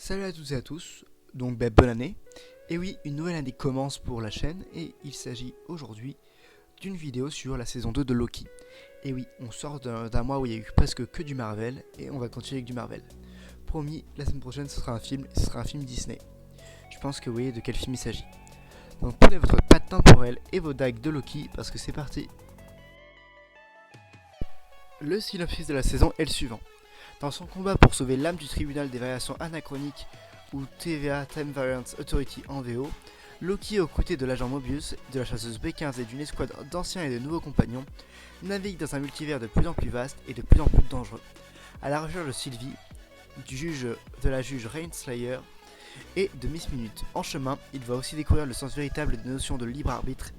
Salut à toutes et à tous, donc bonne année. Et oui, une nouvelle année commence pour la chaîne et il s'agit aujourd'hui d'une vidéo sur la saison 2 de Loki. Et oui, on sort d'un mois où il y a eu presque que du Marvel et on va continuer avec du Marvel. Promis, la semaine prochaine ce sera un film et ce sera un film Disney. Je pense que vous voyez de quel film il s'agit. Donc prenez votre patte temporelle et vos dagues de Loki parce que c'est parti. Le synopsis de la saison est le suivant. Dans son combat pour sauver l'âme du tribunal des variations anachroniques ou TVA Time Variance Authority en VO, Loki, aux côtés de l'agent Mobius, de la chasseuse B15 et d'une escouade d'anciens et de nouveaux compagnons, navigue dans un multivers de plus en plus vaste et de plus en plus dangereux. À la recherche de Sylvie, de la juge Renslayer et de Miss Minute. En chemin, il va aussi découvrir le sens véritable des notions de libre arbitre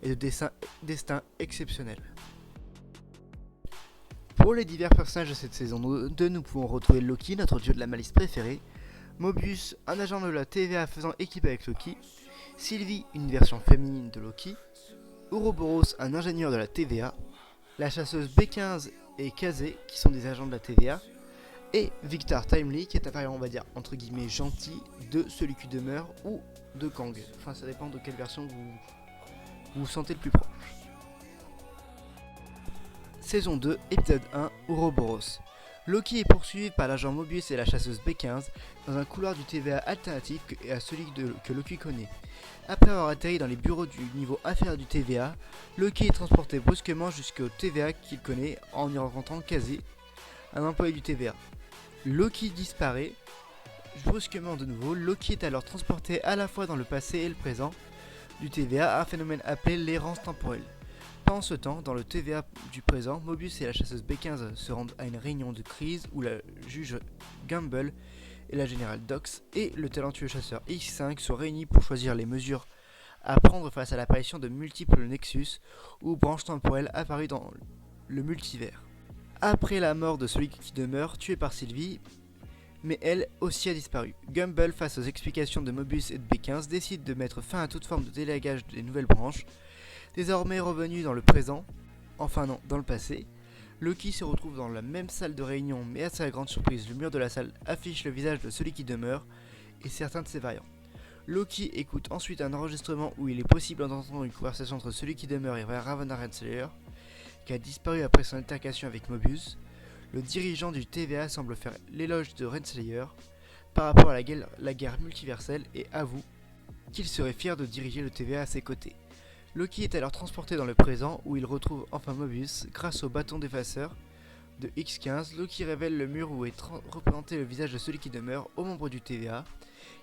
et de destin exceptionnel. Pour les divers personnages de cette saison 2, nous pouvons retrouver Loki, notre dieu de la malice préféré, Mobius, un agent de la TVA faisant équipe avec Loki, Sylvie, une version féminine de Loki, Ouroboros, un ingénieur de la TVA, la chasseuse B15 et Kazé, qui sont des agents de la TVA, et Victor Timely, qui est un variant, on va dire, entre guillemets, gentil de Celui qui demeure ou de Kang. Enfin, ça dépend de quelle version vous sentez le plus proche. Saison 2, épisode 1, Ouroboros. Loki est poursuivi par l'agent Mobius et la chasseuse B15 dans un couloir du TVA alternatif à celui que Loki connaît. Après avoir atterri dans les bureaux du niveau inférieur du TVA, Loki est transporté brusquement jusqu'au TVA qu'il connaît en y rencontrant Kazé, un employé du TVA. Loki disparaît brusquement de nouveau. Loki est alors transporté à la fois dans le passé et le présent du TVA, un phénomène appelé l'errance temporelle. Pendant ce temps, dans le TVA du présent, Mobius et la chasseuse B15 se rendent à une réunion de crise où la juge Gamble et la générale Dox et le talentueux chasseur X5 sont réunis pour choisir les mesures à prendre face à l'apparition de multiples nexus ou branches temporelles apparues dans le multivers. Après la mort de celui qui demeure, tué par Sylvie, mais elle aussi a disparu. Gamble, face aux explications de Mobius et de B15, décide de mettre fin à toute forme de délagage des nouvelles branches. Désormais revenu dans le présent, enfin non, dans le passé, Loki se retrouve dans la même salle de réunion, mais à sa grande surprise, le mur de la salle affiche le visage de celui qui demeure et certains de ses variants. Loki écoute ensuite un enregistrement où il est possible d'entendre une conversation entre celui qui demeure et Ravonna Renslayer, qui a disparu après son altercation avec Mobius. Le dirigeant du TVA semble faire l'éloge de Renslayer par rapport à la guerre multiverselle et avoue qu'il serait fier de diriger le TVA à ses côtés. Loki est alors transporté dans le présent où il retrouve enfin Mobius grâce au bâton d'effaceur de X15. Loki révèle le mur où est représenté le visage de celui qui demeure aux membres du TVA,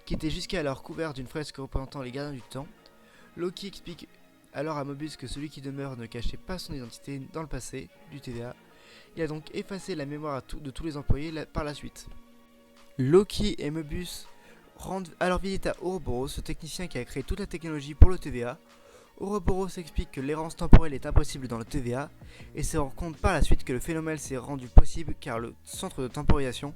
qui était jusqu'alors couvert d'une fresque représentant les gardiens du temps. Loki explique alors à Mobius que celui qui demeure ne cachait pas son identité dans le passé du TVA. Il a donc effacé la mémoire de tous les employés par la suite. Loki et Mobius rendent alors visite à Ouroboros, ce technicien qui a créé toute la technologie pour le TVA. Ouroboros explique que l'errance temporelle est impossible dans le TVA et se rend compte par la suite que le phénomène s'est rendu possible car le centre de temporisation,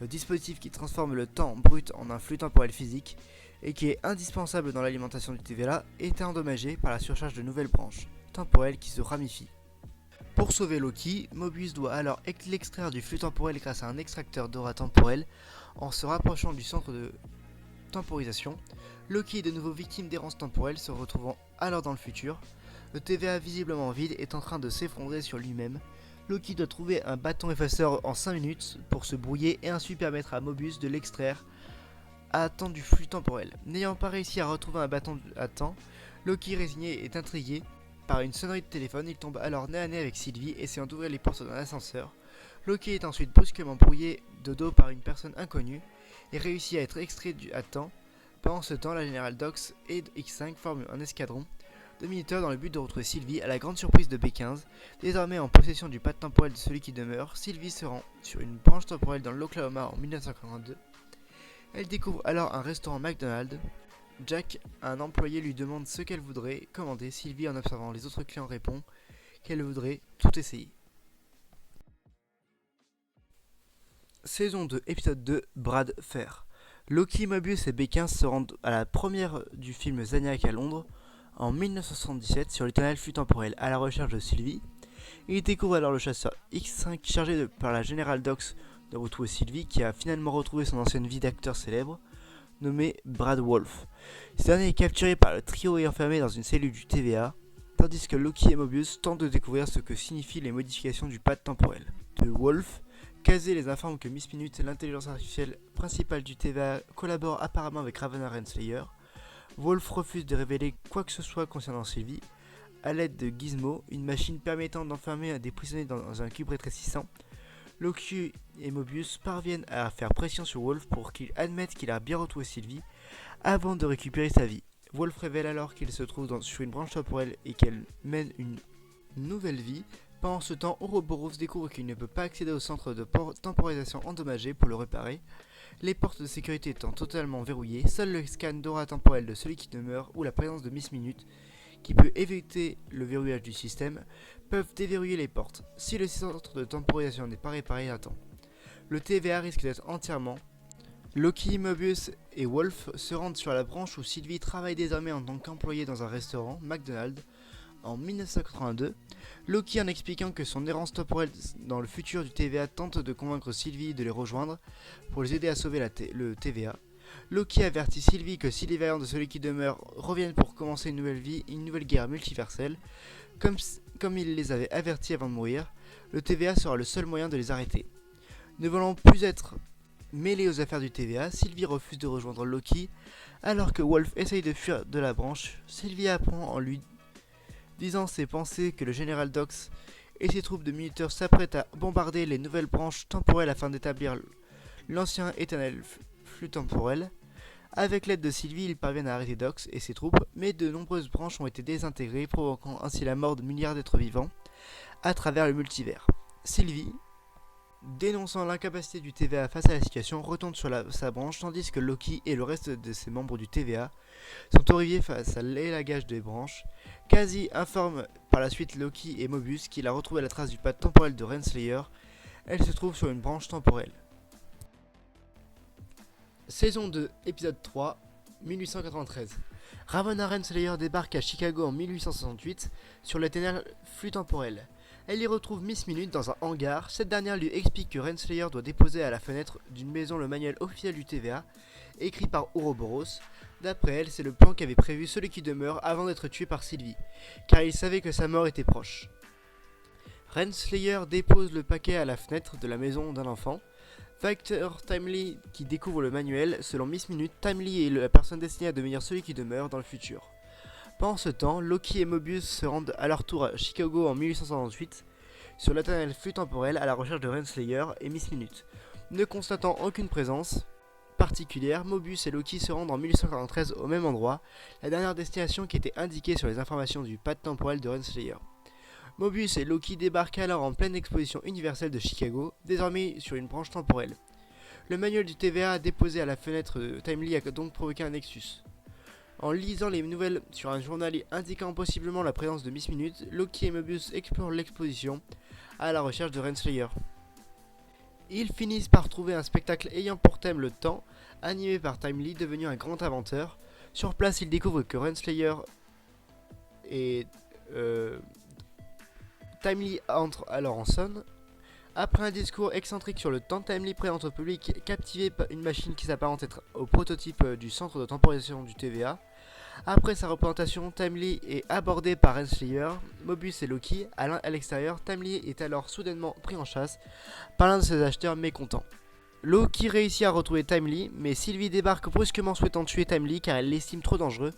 le dispositif qui transforme le temps brut en un flux temporel physique et qui est indispensable dans l'alimentation du TVA, est endommagé par la surcharge de nouvelles branches temporelles qui se ramifient. Pour sauver Loki, Mobius doit alors l'extraire du flux temporel grâce à un extracteur d'aura temporelle en se rapprochant du centre de temporisation. Loki est de nouveau victime d'errance temporelle, se retrouvant alors dans le futur. Le TVA visiblement vide est en train de s'effondrer sur lui-même. Loki doit trouver un bâton effaceur en 5 minutes pour se brouiller et ainsi permettre à Mobius de l'extraire à temps du flux temporel. N'ayant pas réussi à retrouver un bâton à temps, Loki résigné est intrigué par une sonnerie de téléphone. Il tombe alors nez à nez avec Sylvie, essayant d'ouvrir les portes d'un ascenseur. Loki est ensuite brusquement brouillé de dos par une personne inconnue et réussit à être extrait à temps. Pendant ce temps, la générale Dox et X5 forment un escadron de militaires dans le but de retrouver Sylvie. À la grande surprise de B15, désormais en possession du patte temporel de celui qui demeure, Sylvie se rend sur une branche temporelle dans l'Oklahoma en 1942. Elle découvre alors un restaurant McDonald's. Jack, un employé, lui demande ce qu'elle voudrait commander. Sylvie, en observant les autres clients, répond qu'elle voudrait tout essayer. Saison 2, épisode 2, Brad Fair. Loki, Mobius et B15 se rendent à la première du film Zaniac à Londres en 1977 sur l'éternel flux temporel à la recherche de Sylvie. Ils découvrent alors le chasseur X5 chargé par la générale Dox de retrouver Sylvie, qui a finalement retrouvé son ancienne vie d'acteur célèbre, nommé Brad Wolf. Ce dernier est capturé par le trio et enfermé dans une cellule du TVA, tandis que Loki et Mobius tentent de découvrir ce que signifient les modifications du pad temporel. De Wolf, Casey les informe que Miss Minute, l'intelligence artificielle principale du TVA, collabore apparemment avec Ravonna Renslayer. Wolf refuse de révéler quoi que ce soit concernant Sylvie. À l'aide de Gizmo, une machine permettant d'enfermer des prisonniers dans un cube rétrécissant, Loki et Mobius parviennent à faire pression sur Wolf pour qu'il admette qu'il a bien retrouvé Sylvie avant de récupérer sa vie. Wolf révèle alors qu'il se trouve sur une branche temporelle et qu'elle mène une nouvelle vie. Pendant ce temps, Ouroboros découvre qu'il ne peut pas accéder au centre de temporisation endommagé pour le réparer. Les portes de sécurité étant totalement verrouillées, seul le scan d'aura temporel de celui qui demeure ou la présence de Miss Minute, qui peut éviter le verrouillage du système, peuvent déverrouiller les portes, si le centre de temporisation n'est pas réparé à temps. Le TVA risque d'être entièrement. Loki, Mobius et Wolf se rendent sur la branche où Sylvie travaille désormais en tant qu'employée dans un restaurant, McDonald's, en 1982. Loki, en expliquant que son errance temporelle dans le futur du TVA, tente de convaincre Sylvie de les rejoindre pour les aider à sauver le TVA. Loki avertit Sylvie que si les variants de celui qui demeure reviennent pour commencer une nouvelle vie, une nouvelle guerre multiverselle, comme il les avait avertis avant de mourir, le TVA sera le seul moyen de les arrêter. Ne voulant plus être mêlée aux affaires du TVA, Sylvie refuse de rejoindre Loki, alors que Wolf essaye de fuir de la branche. Sylvie apprend en lui disant ses pensées que le général Dox et ses troupes de minuteurs s'apprêtent à bombarder les nouvelles branches temporelles afin d'établir l'ancien éternel flux temporel. Avec l'aide de Sylvie, ils parviennent à arrêter Dox et ses troupes, mais de nombreuses branches ont été désintégrées, provoquant ainsi la mort de milliards d'êtres vivants à travers le multivers. Sylvie, dénonçant l'incapacité du TVA face à la situation, retourne sur sa branche, tandis que Loki et le reste de ses membres du TVA sont horrifiés face à l'élagage des branches. Casey informe par la suite Loki et Mobius qu'il a retrouvé la trace du pad temporel de Renslayer. Elle se trouve sur une branche temporelle. Saison 2, épisode 3, 1893. Ravonna Renslayer débarque à Chicago en 1868 sur l'éternel flux temporel. Elle y retrouve Miss Minute dans un hangar. Cette dernière lui explique que Renslayer doit déposer à la fenêtre d'une maison le manuel officiel du TVA, écrit par Ouroboros. D'après elle, c'est le plan qu'avait prévu celui qui demeure avant d'être tué par Sylvie, car il savait que sa mort était proche. Renslayer dépose le paquet à la fenêtre de la maison d'un enfant. Facteur Timely qui découvre le manuel. Selon Miss Minute, Timely est la personne destinée à devenir celui qui demeure dans le futur. Pendant ce temps, Loki et Mobius se rendent à leur tour à Chicago en 1868 sur l'éternel flux temporel à la recherche de Renslayer et Miss Minute. Ne constatant aucune présence particulière, Mobius et Loki se rendent en 1843 au même endroit, la dernière destination qui était indiquée sur les informations du pad temporel de Renslayer. Mobius et Loki débarquent alors en pleine exposition universelle de Chicago, désormais sur une branche temporelle. Le manuel du TVA déposé à la fenêtre de Timely a donc provoqué un nexus. En lisant les nouvelles sur un journal indiquant possiblement la présence de Miss Minute, Loki et Mobius explorent l'exposition à la recherche de Renslayer. Ils finissent par trouver un spectacle ayant pour thème le temps, animé par Timely, devenu un grand inventeur. Sur place, ils découvrent que Renslayer et Timely entre alors en scène. Après un discours excentrique sur le temps, Timely présente au public captivé par une machine qui s'apparente être au prototype du centre de temporisation du TVA. Après sa représentation, Timely est abordé par Renslayer, Mobius et Loki. À l'extérieur, Timely est alors soudainement pris en chasse par l'un de ses acheteurs mécontents. Loki réussit à retrouver Timely, mais Sylvie débarque brusquement souhaitant tuer Timely car elle l'estime trop dangereux.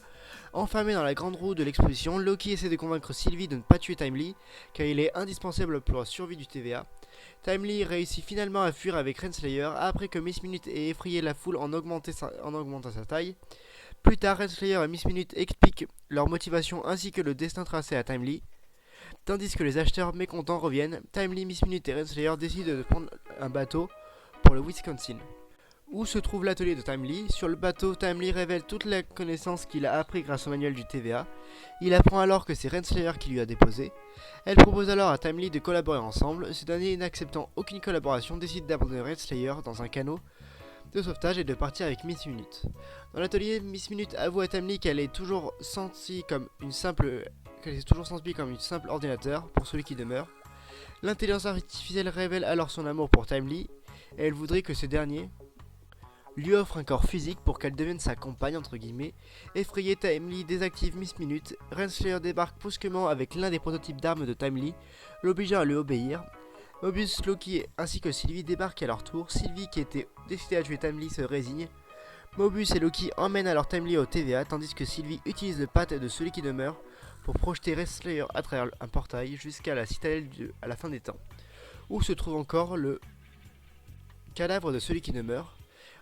Enfermé dans la grande roue de l'exposition, Loki essaie de convaincre Sylvie de ne pas tuer Timely car il est indispensable pour la survie du TVA. Timely réussit finalement à fuir avec Renslayer après que Miss Minute ait effrayé la foule en augmentant sa taille. Plus tard, Renslayer et Miss Minute expliquent leur motivation ainsi que le destin tracé à Timely. Tandis que les acheteurs mécontents reviennent, Timely, Miss Minute et Renslayer décident de prendre un bateau pour le Wisconsin, où se trouve l'atelier de Timely. Sur le bateau, Timely révèle toute la connaissance qu'il a appris grâce au manuel du TVA. Il apprend alors que c'est Renslayer qui lui a déposé. Elle propose alors à Timely de collaborer ensemble. Ce dernier, n'acceptant aucune collaboration, décide d'abandonner Renslayer dans un canot de sauvetage et de partir avec Miss Minute. Dans l'atelier, Miss Minute avoue à Timely qu'elle est toujours sentie comme une simple ordinateur pour celui qui demeure. L'intelligence artificielle révèle alors son amour pour Timely et elle voudrait que ce dernier lui offre un corps physique pour qu'elle devienne sa compagne entre guillemets. Effrayée, Timely désactive Miss Minute. Renslayer débarque brusquement avec l'un des prototypes d'armes de Timely, l'obligeant à lui obéir. Mobius, Loki ainsi que Sylvie débarquent à leur tour. Sylvie, qui était décidée à tuer Timely, se résigne. Mobius et Loki emmènent alors Timely au TVA, tandis que Sylvie utilise le pâte de celui qui demeure pour projeter Renslayer à travers un portail jusqu'à la citadelle à la fin des temps, où se trouve encore le cadavre de celui qui demeure.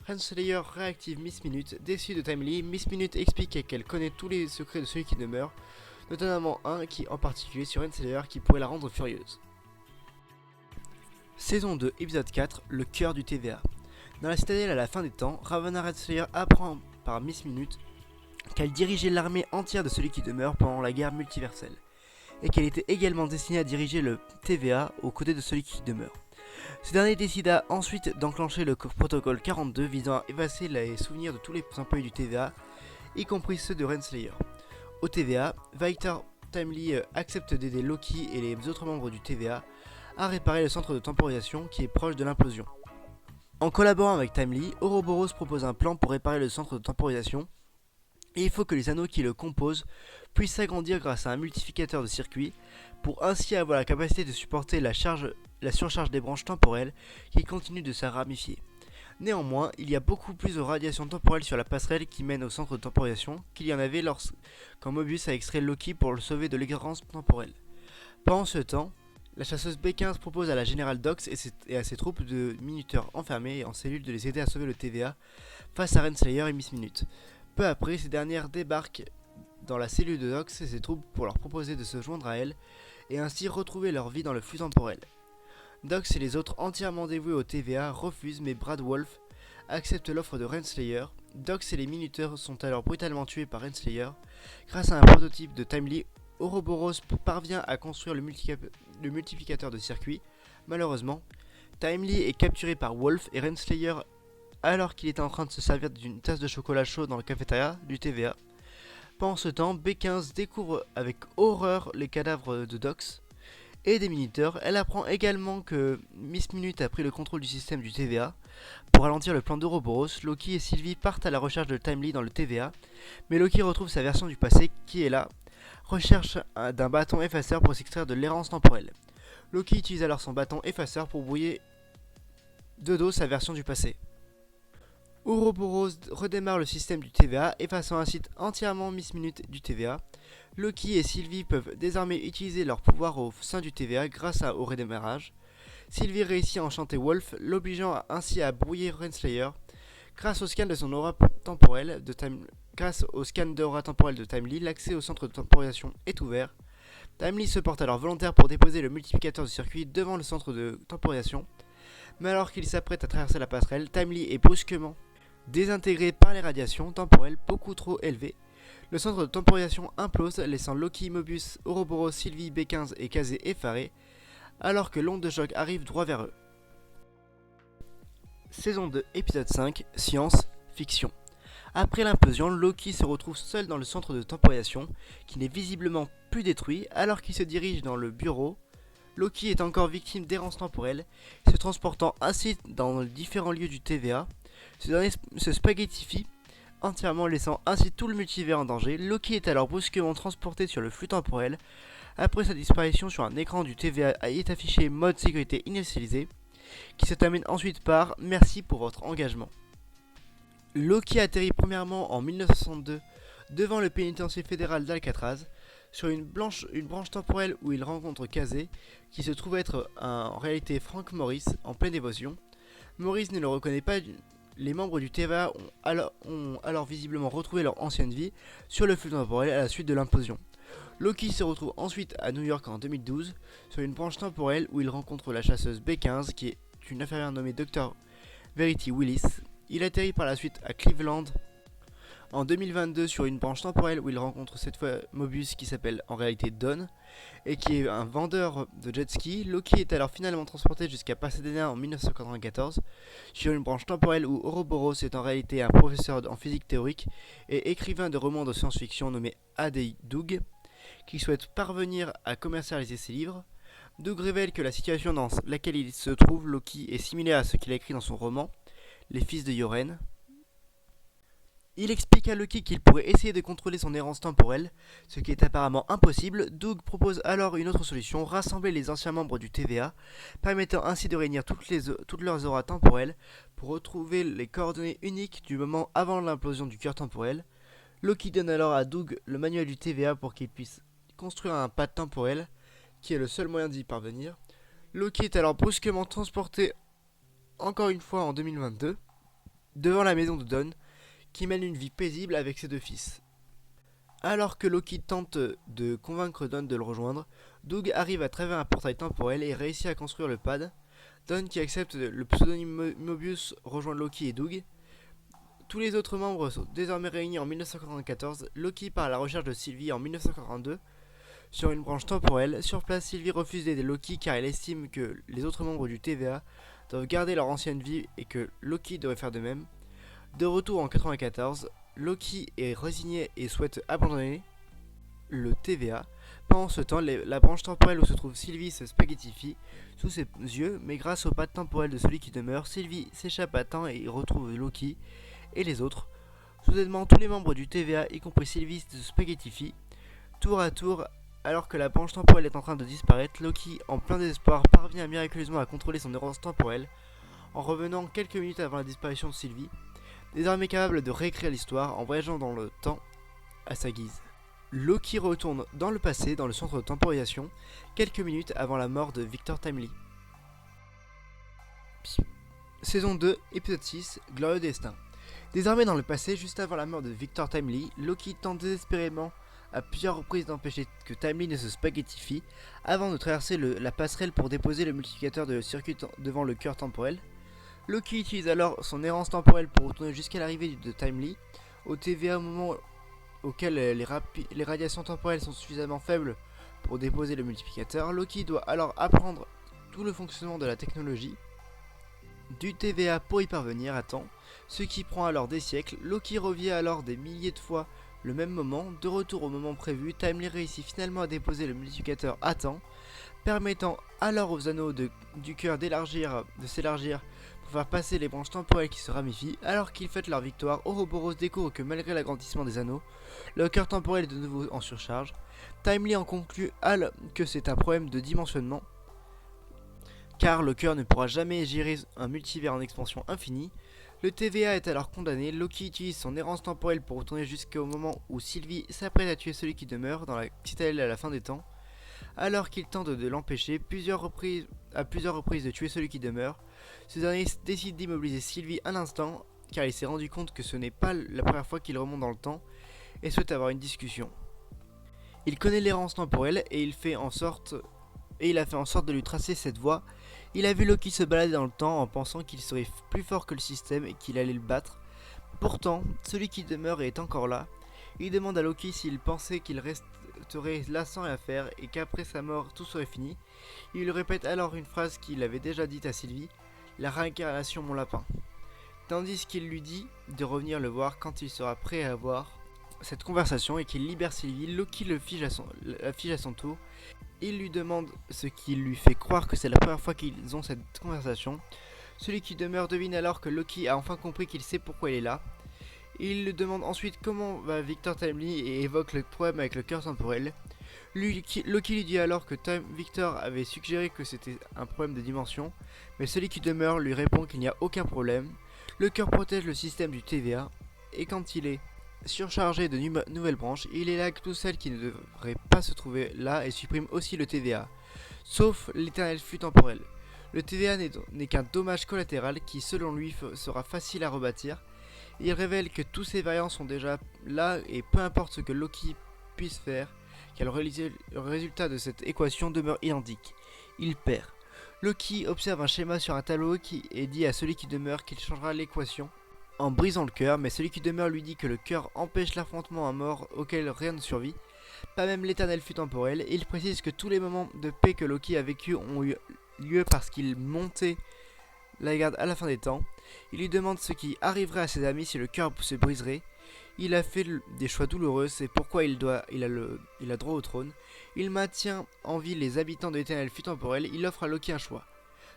Renslayer réactive Miss Minute. Déçue de Timely, Miss Minute explique qu'elle connaît tous les secrets de celui qui demeure, notamment un qui en particulier sur Renslayer qui pourrait la rendre furieuse. Saison 2, épisode 4, le cœur du TVA. Dans la citadelle à la fin des temps, Ravonna Renslayer apprend par Miss Minute qu'elle dirigeait l'armée entière de celui qui demeure pendant la guerre multiverselle, et qu'elle était également destinée à diriger le TVA aux côtés de celui qui demeure. Ce dernier décida ensuite d'enclencher le protocole 42 visant à effacer les souvenirs de tous les employés du TVA, y compris ceux de Renslayer. Au TVA, Victor Timely accepte d'aider Loki et les autres membres du TVA à réparer le centre de temporisation qui est proche de l'implosion. En collaborant avec Timely, Ouroboros propose un plan pour réparer le centre de temporisation, et il faut que les anneaux qui le composent puissent s'agrandir grâce à un multiplicateur de circuits pour ainsi avoir la capacité de supporter la surcharge des branches temporelles qui continuent de se ramifier. Néanmoins, il y a beaucoup plus de radiation temporelle sur la passerelle qui mène au centre de temporisation qu'il y en avait quand Mobius a extrait Loki pour le sauver de l'ignorance temporelle. Pendant ce temps, la chasseuse B15 propose à la générale Dox et à ses troupes de minuteurs enfermés en cellule de les aider à sauver le TVA face à Renslayer et Miss Minute. Peu après, ces dernières débarquent dans la cellule de Dox et ses troupes pour leur proposer de se joindre à elle et ainsi retrouver leur vie dans le flux temporel. Dox et les autres entièrement dévoués au TVA refusent, mais Brad Wolf accepte l'offre de Renslayer. Dox et les minuteurs sont alors brutalement tués par Renslayer. Grâce à un prototype de Timely, Ouroboros parvient à construire le multiplicateur de circuits. Malheureusement, Timely est capturé par Wolf et Renslayer alors qu'il était en train de se servir d'une tasse de chocolat chaud dans le cafétéria du TVA. Pendant ce temps, B15 découvre avec horreur les cadavres de Dox et des minuteurs. Elle apprend également que Miss Minute a pris le contrôle du système du TVA. Pour ralentir le plan d'Ouroboros, Loki et Sylvie partent à la recherche de Timely dans le TVA, mais Loki retrouve sa version du passé qui est là, recherche d'un bâton effaceur pour s'extraire de l'errance temporelle. Loki utilise alors son bâton effaceur pour brouiller de dos sa version du passé. Ouroboros redémarre le système du TVA, effaçant ainsi entièrement Miss Minute du TVA. Loki et Sylvie peuvent désormais utiliser leur pouvoir au sein du TVA grâce au redémarrage. Sylvie réussit à enchanter Wolf, l'obligeant ainsi à brouiller Renslayer. Grâce au scan de son aura temporelle de Timely, l'accès au centre de temporisation est ouvert. Timely se porte alors volontaire pour déposer le multiplicateur de circuit devant le centre de temporisation. Mais alors qu'il s'apprête à traverser la passerelle, Timely est brusquement désintégré par les radiations temporelles beaucoup trop élevées. Le centre de temporisation implose, laissant Loki, Mobius, Ouroboros, Sylvie, B15 et Kazé effarés, alors que l'onde de choc arrive droit vers eux. Saison 2, épisode 5, Science, Fiction. Après l'implosion, Loki se retrouve seul dans le centre de temporisation, qui n'est visiblement plus détruit, alors qu'il se dirige dans le bureau. Loki est encore victime d'errance temporelle, se transportant ainsi dans différents lieux du TVA. Ce dernier se spaghettifie entièrement, laissant ainsi tout le multivers en danger. Loki est alors brusquement transporté sur le flux temporel. Après sa disparition sur un écran du TVA est affiché mode sécurité initialisé, qui se termine ensuite par merci pour votre engagement. Loki atterrit premièrement en 1962 devant le pénitencier fédéral d'Alcatraz, sur une branche temporelle où il rencontre Kazé, qui se trouve être en réalité Frank Morris en pleine évasion. Morris ne le reconnaît pas. Les membres du TVA ont alors visiblement retrouvé leur ancienne vie sur le flux temporel à la suite de l'implosion. Loki se retrouve ensuite à New York en 2012 sur une branche temporelle où il rencontre la chasseuse B15 qui est une infirmière nommée Dr. Verity Willis. Il atterrit par la suite à Cleveland en 2022 sur une branche temporelle où il rencontre cette fois Mobius qui s'appelle en réalité Don et qui est un vendeur de jet ski. Loki est alors finalement transporté jusqu'à Pasadena en 1994 sur une branche temporelle où Ouroboros est en réalité un professeur en physique théorique et écrivain de romans de science-fiction nommé A.D. Doug qui souhaite parvenir à commercialiser ses livres. Doug révèle que la situation dans laquelle il se trouve, Loki, est similaire à ce qu'il a écrit dans son roman, Les Fils de Yoren. Il explique à Loki qu'il pourrait essayer de contrôler son errance temporelle, ce qui est apparemment impossible. Doug propose alors une autre solution, rassembler les anciens membres du TVA, permettant ainsi de réunir toutes leurs auras temporelles pour retrouver les coordonnées uniques du moment avant l'implosion du cœur temporel. Loki donne alors à Doug le manuel du TVA pour qu'il puisse construire un pad temporel, qui est le seul moyen d'y parvenir. Loki est alors brusquement transporté encore une fois en 2022 devant la maison de Don, qui mène une vie paisible avec ses deux fils. Alors que Loki tente de convaincre Don de le rejoindre, Doug arrive à travers un portail temporel et réussit à construire le pad. Don, qui accepte le pseudonyme Mobius, rejoint Loki et Doug. Tous les autres membres sont désormais réunis en 1994. Loki part à la recherche de Sylvie en 1942 sur une branche temporelle. Sur place, Sylvie refuse d'aider Loki car elle estime que les autres membres du TVA doivent garder leur ancienne vie et que Loki devrait faire de même. De retour en 1994, Loki est résigné et souhaite abandonner le TVA. Pendant ce temps, la branche temporelle où se trouve Sylvie se spaghettifie sous ses yeux, mais grâce au pad temporel de celui qui demeure, Sylvie s'échappe à temps et retrouve Loki et les autres. Soudainement, tous les membres du TVA, y compris Sylvie, se spaghettifient. Tour à tour, alors que la branche temporelle est en train de disparaître, Loki, en plein désespoir, parvient miraculeusement à contrôler son errance temporelle en revenant quelques minutes avant la disparition de Sylvie, désormais capable de réécrire l'histoire en voyageant dans le temps à sa guise. Loki retourne dans le passé, dans le centre de temporisation, quelques minutes avant la mort de Victor Timely. Saison 2, épisode 6, Glorieux Destin. Désormais dans le passé, juste avant la mort de Victor Timely, Loki tente désespérément à plusieurs reprises d'empêcher que Timely ne se spaghettifie avant de traverser la passerelle pour déposer le multiplicateur de circuit devant le cœur temporel. Loki utilise alors son errance temporelle pour retourner jusqu'à l'arrivée de Timely au TVA au moment auquel les radiations temporelles sont suffisamment faibles pour déposer le multiplicateur. Loki doit alors apprendre tout le fonctionnement de la technologie du TVA pour y parvenir à temps, ce qui prend alors des siècles. Loki revient alors des milliers de fois le même moment. De retour au moment prévu, Timely réussit finalement à déposer le multiplicateur à temps, permettant alors aux anneaux du cœur de s'élargir pour faire passer les branches temporelles qui se ramifient. Alors qu'ils fêtent leur victoire, Ouroboros découvre que malgré l'agrandissement des anneaux, le cœur temporel est de nouveau en surcharge. Timely en conclut que c'est un problème de dimensionnement, car le cœur ne pourra jamais gérer un multivers en expansion infinie. Le TVA est alors condamné. Loki utilise son errance temporelle pour retourner jusqu'au moment où Sylvie s'apprête à tuer celui qui demeure dans la citadelle à la fin des temps. Alors qu'il tente de l'empêcher à plusieurs reprises de tuer celui qui demeure, ce dernier décide d'immobiliser Sylvie un instant, car il s'est rendu compte que ce n'est pas la première fois qu'il remonte dans le temps, et souhaite avoir une discussion. Il connaît l'errance temporelle et il a fait en sorte de lui tracer cette voie. Il a vu Loki se balader dans le temps en pensant qu'il serait plus fort que le système et qu'il allait le battre. Pourtant, celui qui demeure est encore là. Il demande à Loki s'il pensait qu'il resterait là sans rien faire et qu'après sa mort tout serait fini. Il lui répète alors une phrase qu'il avait déjà dite à Sylvie, la réincarnation mon lapin. Tandis qu'il lui dit de revenir le voir quand il sera prêt à avoir cette conversation et qu'il libère Sylvie, Loki la fige à son tour. Il lui demande ce qui lui fait croire que c'est la première fois qu'ils ont cette conversation. Celui qui demeure devine alors que Loki a enfin compris qu'il sait pourquoi il est là. Il lui demande ensuite comment va Victor Timely et évoque le problème avec le cœur temporel. Loki lui dit alors que Victor avait suggéré que c'était un problème de dimension, mais celui qui demeure lui répond qu'il n'y a aucun problème. Le cœur protège le système du TVA, et quand il est surchargé de nouvelles branches, il élague toutes celles qui ne devraient pas se trouver là et supprime aussi le TVA, sauf l'éternel flux temporel. Le TVA n'est qu'un dommage collatéral qui, selon lui, sera facile à rebâtir. Il révèle que tous ces variants sont déjà là et peu importe ce que Loki puisse faire, car le résultat de cette équation demeure identique. Il perd. Loki observe un schéma sur un tableau et dit à celui qui demeure qu'il changera l'équation en brisant le cœur, mais celui qui demeure lui dit que le cœur empêche l'affrontement à mort auquel rien ne survit, pas même l'éternel flux temporel. Il précise que tous les moments de paix que Loki a vécu ont eu lieu parce qu'il montait la garde à la fin des temps. Il lui demande ce qui arriverait à ses amis si le cœur se briserait. Il a fait des choix douloureux, c'est pourquoi il a droit au trône. Il maintient en vie les habitants de l'éternel flux temporel, il offre à Loki un choix.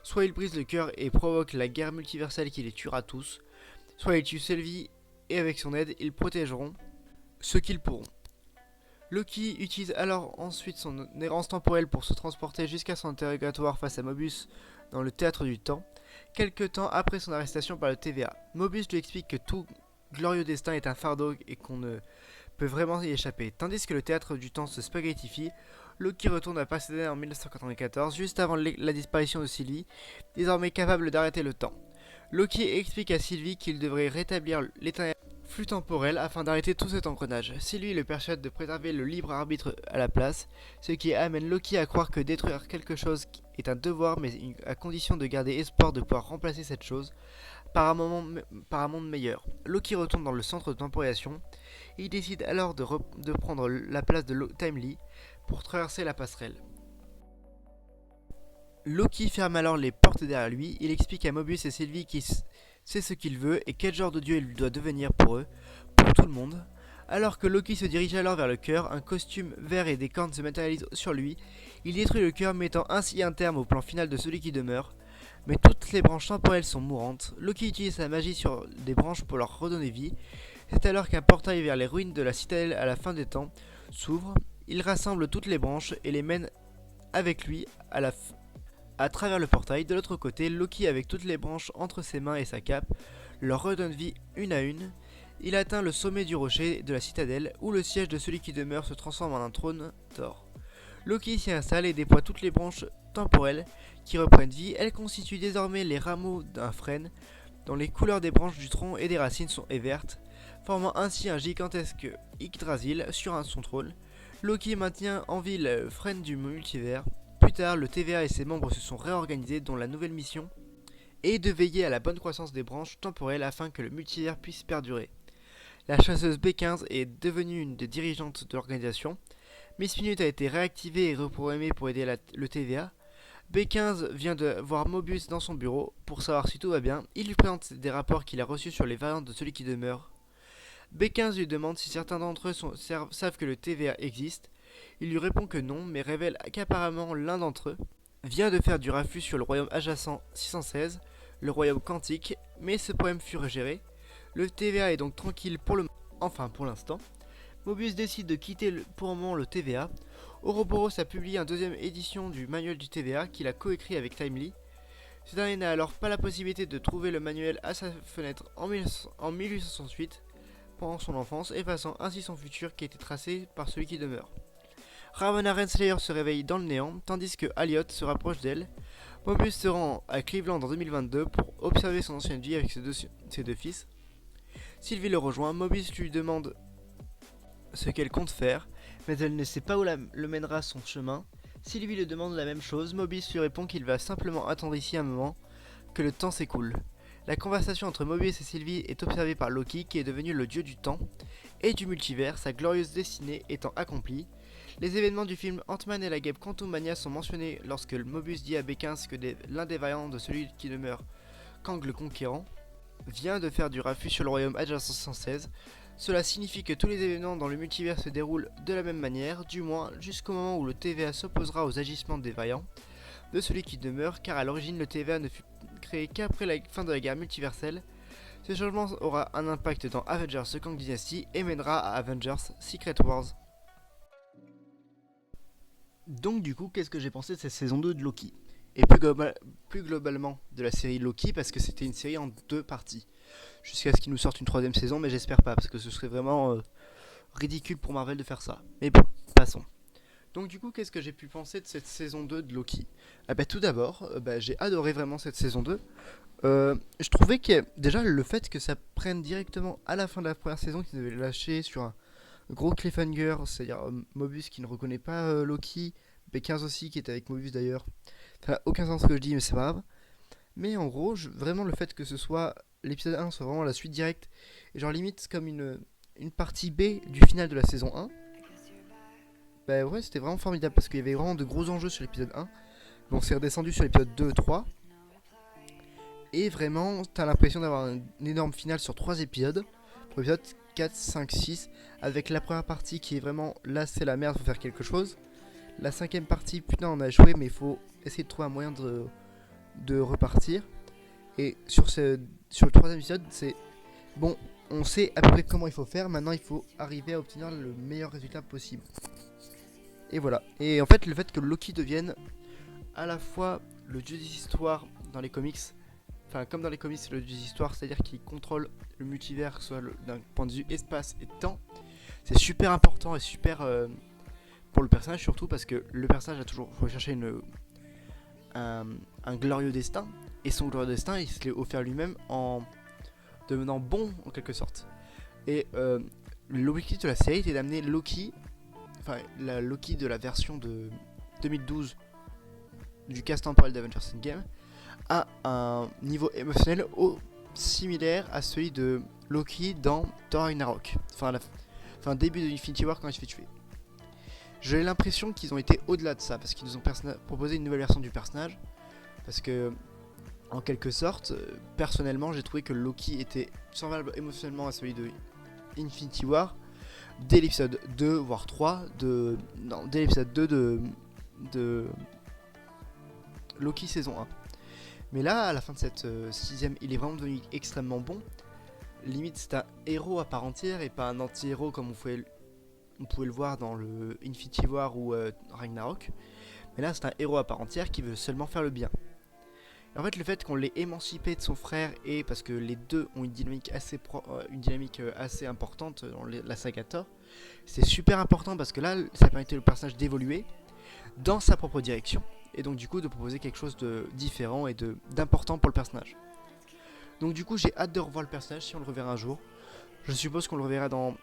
Soit il brise le cœur et provoque la guerre multiverselle qui les tuera tous, soit il tue Sylvie et avec son aide, ils protégeront ceux qu'ils pourront. Loki utilise alors ensuite son errance temporelle pour se transporter jusqu'à son interrogatoire face à Mobius dans le théâtre du temps, quelque temps après son arrestation par le TVA. Mobius lui explique que tout glorieux destin est un fardeau et qu'on ne peut vraiment y échapper. Tandis que le théâtre du temps se spaghettifie, Loki retourne à Pasadena en 1994, juste avant la disparition de Sylvie, désormais capable d'arrêter le temps. Loki explique à Sylvie qu'il devrait rétablir l'éternel flux temporel afin d'arrêter tout cet engrenage. Sylvie le persuade de préserver le libre arbitre à la place, ce qui amène Loki à croire que détruire quelque chose est un devoir, mais à condition de garder espoir de pouvoir remplacer cette chose par un monde meilleur. Loki retourne dans le centre de temporisation. Il décide alors de prendre la place de Timely pour traverser la passerelle. Loki ferme alors les portes derrière lui. Il explique à Mobius et Sylvie qu'il sait ce qu'il veut et quel genre de dieu il doit devenir pour eux, pour tout le monde. Alors que Loki se dirige alors vers le cœur, un costume vert et des cornes se matérialisent sur lui. Il détruit le cœur, mettant ainsi un terme au plan final de celui qui demeure. Mais toutes les branches temporelles sont mourantes. Loki utilise sa magie sur des branches pour leur redonner vie. C'est alors qu'un portail vers les ruines de la citadelle à la fin des temps s'ouvre. Il rassemble toutes les branches et les mène avec lui à travers le portail. De l'autre côté, Loki, avec toutes les branches entre ses mains et sa cape, leur redonne vie une à une. Il atteint le sommet du rocher de la citadelle, où le siège de celui qui demeure se transforme en un trône d'or. Loki s'y installe et déploie toutes les branches temporelles qui reprennent vie. Elles constituent désormais les rameaux d'un frêne, dont les couleurs des branches du tronc et des racines sont vertes, formant ainsi un gigantesque Yggdrasil sur son trône. Loki maintient en vie le frêne du multivers. Plus tard, le TVA et ses membres se sont réorganisés, dont la nouvelle mission est de veiller à la bonne croissance des branches temporelles afin que le multivers puisse perdurer. La chasseuse B15 est devenue une des dirigeantes de l'organisation. Miss Minute a été réactivée et reprogrammée pour aider le TVA. B15 vient de voir Mobius dans son bureau pour savoir si tout va bien. Il lui présente des rapports qu'il a reçus sur les variantes de celui qui demeure. B15 lui demande si certains d'entre eux savent que le TVA existe. Il lui répond que non, mais révèle qu'apparemment l'un d'entre eux vient de faire du raffut sur le royaume adjacent 616, le royaume quantique, mais ce problème fut géré. Le TVA est donc tranquille pour l'instant. Mobius décide de quitter pour le moment le TVA. Ouroboros a publié une deuxième édition du manuel du TVA qu'il a coécrit avec Timely. Ce dernier n'a alors pas la possibilité de trouver le manuel à sa fenêtre en 1868 pendant son enfance, effaçant ainsi son futur qui a été tracé par celui qui demeure. Ravonna Renslayer se réveille dans le néant, tandis que Elliot se rapproche d'elle. Mobius se rend à Cleveland en 2022 pour observer son ancienne vie avec ses deux fils. Sylvie le rejoint. Mobius lui demande ce qu'elle compte faire, mais elle ne sait pas où le mènera son chemin. Sylvie lui demande la même chose. Mobius lui répond qu'il va simplement attendre ici un moment, que le temps s'écoule. La conversation entre Mobius et Sylvie est observée par Loki, qui est devenu le dieu du temps et du multivers, sa glorieuse destinée étant accomplie. Les événements du film Ant-Man et la guêpe Quantumania sont mentionnés lorsque Mobius dit à B15 que l'un des variants de celui qui demeure, Kang le Conquérant, vient de faire du raffut sur le royaume adjacent 116. Cela signifie que tous les événements dans le multivers se déroulent de la même manière, du moins jusqu'au moment où le TVA s'opposera aux agissements des variants de celui qui demeure, car à l'origine le TVA ne fut créé qu'après la fin de la guerre multiverselle. Ce changement aura un impact dans Avengers The Kang Dynasty et mènera à Avengers Secret Wars. Donc du coup, qu'est-ce que j'ai pensé de cette saison 2 de Loki? Et plus globalement de la série Loki, parce que c'était une série en 2 parties. Jusqu'à ce qu'ils nous sortent une 3ème saison, mais j'espère pas, parce que ce serait vraiment ridicule pour Marvel de faire ça. Mais bon, passons. Donc du coup, qu'est-ce que j'ai pu penser de cette saison 2 de Loki? Tout d'abord, j'ai adoré vraiment cette saison 2. Je trouvais que déjà le fait que ça prenne directement à la fin de la première saison, qu'ils avaient lâché sur un gros cliffhanger, c'est-à-dire Mobius qui ne reconnaît pas Loki, B15 aussi qui était avec Mobius d'ailleurs. Ça n'a aucun sens ce que je dis, mais c'est pas grave. Mais en gros, vraiment le fait que ce soit l'épisode 1 soit vraiment la suite directe, et genre limite comme une partie B du final de la saison 1. Ouais, c'était vraiment formidable parce qu'il y avait vraiment de gros enjeux sur l'épisode 1. Donc c'est redescendu sur l'épisode 2 et 3. Et vraiment, t'as l'impression d'avoir un énorme final sur 3 épisodes. Pour l'épisode 4, 5, 6, avec la première partie qui est vraiment là c'est la merde, faut faire quelque chose. La cinquième partie, putain on a échoué mais il faut essayer de trouver un moyen de repartir. Et sur le troisième épisode, c'est bon, on sait à peu près comment il faut faire, maintenant il faut arriver à obtenir le meilleur résultat possible. Et voilà. Et en fait, le fait que Loki devienne à la fois le dieu des histoires dans les comics, enfin comme dans les comics c'est le dieu des histoires, c'est-à-dire qu'il contrôle le multivers, soit d'un point de vue espace et temps, c'est super important et super pour le personnage, surtout parce que le personnage a toujours recherché un glorieux destin, et son glorieux destin il se l'est offert lui-même en devenant bon en quelque sorte. Et l'objectif de la série était d'amener Loki, enfin la Loki de la version de 2012 du cast temporel d'Avengers Endgame, à un niveau émotionnel similaire à celui de Loki dans Thor Ragnarok, enfin début de Infinity War quand il se fait tuer. J'ai l'impression qu'ils ont été au-delà de ça, parce qu'ils nous ont proposé une nouvelle version du personnage, parce que en quelque sorte, personnellement j'ai trouvé que Loki était semblable émotionnellement à celui de Infinity War dès l'épisode 2 voire 3 dès l'épisode 2 de Loki saison 1. Mais là à la fin de cette sixième, il est vraiment devenu extrêmement bon. Limite c'est un héros à part entière et pas un anti-héros comme on pouvait le voir dans le Infinity War ou Ragnarok. Mais là c'est un héros à part entière qui veut seulement faire le bien. En fait, le fait qu'on l'ait émancipé de son frère, et parce que les deux ont une dynamique assez importante dans la saga Thor, c'est super important parce que là, ça permettait au personnage d'évoluer dans sa propre direction, et donc du coup de proposer quelque chose de différent et d'important pour le personnage. Donc du coup, j'ai hâte de revoir le personnage si on le reverra un jour. Je suppose qu'on le reverra dans,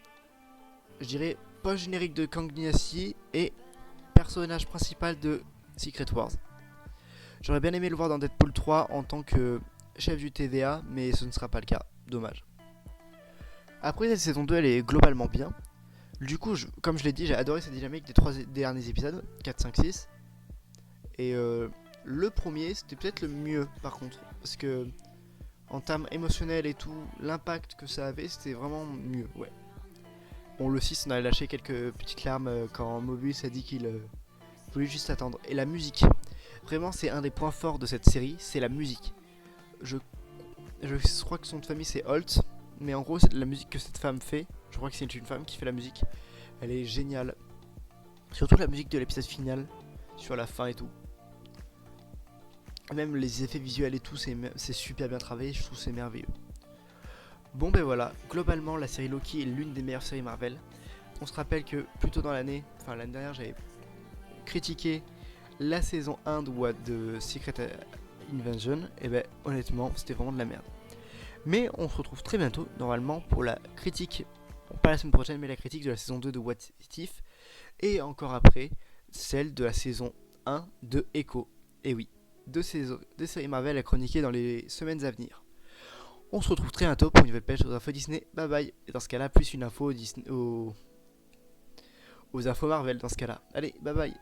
je dirais, post-générique de Kang Dynasty et personnage principal de Secret Wars. J'aurais bien aimé le voir dans Deadpool 3 en tant que chef du TVA, mais ce ne sera pas le cas, dommage. Après, cette saison 2, elle est globalement bien. Du coup, comme je l'ai dit, j'ai adoré cette dynamique des 3 derniers épisodes, 4, 5, 6. Et le premier, c'était peut-être le mieux par contre, parce que en termes émotionnels et tout, l'impact que ça avait, c'était vraiment mieux, ouais. Bon, le 6, on a lâché quelques petites larmes quand Mobius a dit qu'il voulait juste attendre. Et la musique. Vraiment, c'est un des points forts de cette série, c'est la musique. Je crois que son nom de famille c'est Holt, mais en gros, c'est la musique que cette femme fait. Je crois que c'est une femme qui fait la musique. Elle est géniale. Surtout la musique de l'épisode final, sur la fin et tout. Et même les effets visuels et tout, c'est super bien travaillé, je trouve c'est merveilleux. Bon ben voilà, globalement la série Loki est l'une des meilleures séries Marvel. On se rappelle que plus tôt dans l'année, enfin l'année dernière, j'avais critiqué la saison 1 de Secret Invasion, et ben honnêtement c'était vraiment de la merde. Mais on se retrouve très bientôt normalement pour la critique, bon, pas la semaine prochaine mais la critique de la saison 2 de What If, et encore après celle de la saison 1 de Echo. Et oui, deux séries Marvel à chroniquer dans les semaines à venir. On se retrouve très bientôt pour une nouvelle pêche aux infos Disney, bye bye, et dans ce cas là plus une info Disney aux infos Marvel dans ce cas là. Allez, bye bye.